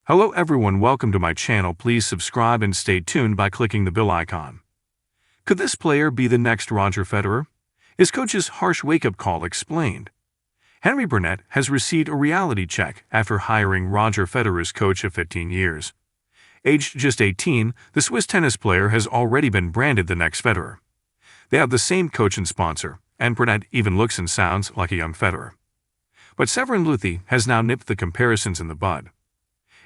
Hello everyone, welcome to my channel. Please subscribe and stay tuned by clicking the bell icon. Could this player be the next Roger Federer? His coach's harsh wake-up call explained. Henry Burnett has received a reality check after hiring Roger Federer's coach of 15 years. Aged just 18, the Swiss tennis player has already been branded the next Federer. They have the same coach and sponsor, and Burnett even looks and sounds like a young Federer. But Severin Luthi has now nipped the comparisons in the bud.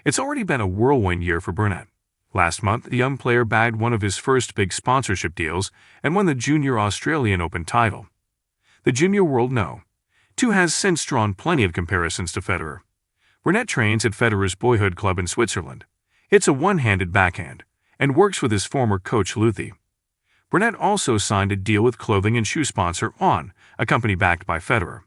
It's already been a whirlwind year for Burnett. Last month, the young player bagged one of his first big sponsorship deals and won the Junior Australian Open title. The Junior World No. 2 has since drawn plenty of comparisons to Federer. Burnett trains at Federer's boyhood club in Switzerland. It's a one-handed backhand, and works with his former coach Luthi. Burnett also signed a deal with clothing and shoe sponsor On, a company backed by Federer.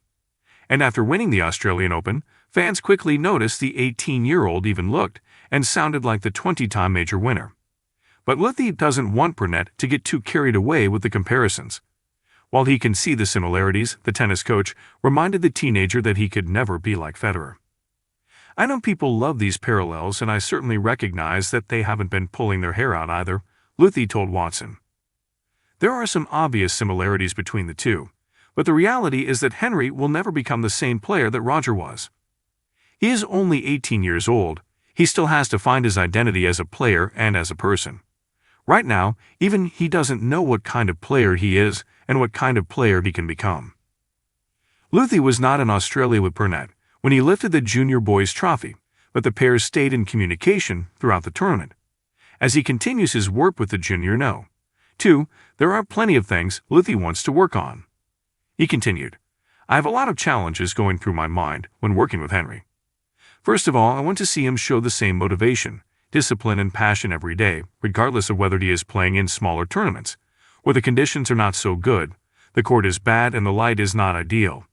And after winning the Australian Open, fans quickly noticed the 18-year-old even looked and sounded like the 20-time major winner. But Luthi doesn't want Burnett to get too carried away with the comparisons. While he can see the similarities, the tennis coach reminded the teenager that he could never be like Federer. I know people love these parallels, and I certainly recognize that they haven't been pulling their hair out either, Luthi told Watson. There are some obvious similarities between the two, but the reality is that Henry will never become the same player that Roger was. He is only 18 years old. He still has to find his identity as a player and as a person. Right now, even he doesn't know what kind of player he is and what kind of player he can become. Luthi was not in Australia with Burnett when he lifted the junior boys trophy, but the pair stayed in communication throughout the tournament. As he continues his work with the Junior No. 2, there are plenty of things Luthi wants to work on. He continued, "I have a lot of challenges going through my mind when working with Henry. First of all, I want to see him show the same motivation, discipline, and passion every day, regardless of whether he is playing in smaller tournaments, where the conditions are not so good, the court is bad, and the light is not ideal.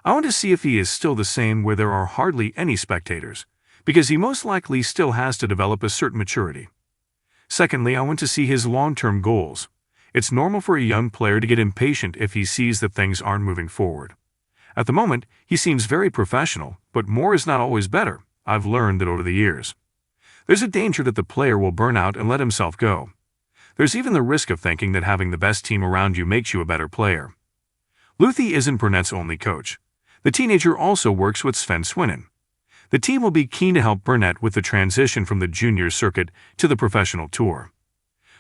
I want to see if he is still the same where there are hardly any spectators, because he most likely still has to develop a certain maturity. Secondly, I want to see his long-term goals. It's normal for a young player to get impatient if he sees that things aren't moving forward. At the moment, he seems very professional, but more is not always better. I've learned that over the years. There's a danger that the player will burn out and let himself go. There's even the risk of thinking that having the best team around you makes you a better player." Luthi isn't Burnett's only coach. The teenager also works with Sven Swinnen. The team will be keen to help Burnett with the transition from the junior circuit to the professional tour.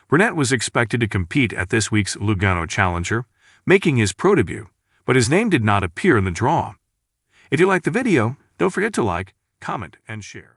Burnett was expected to compete at this week's Lugano Challenger, making his pro debut, but his name did not appear in the draw. If you liked the video, don't forget to like, comment, and share.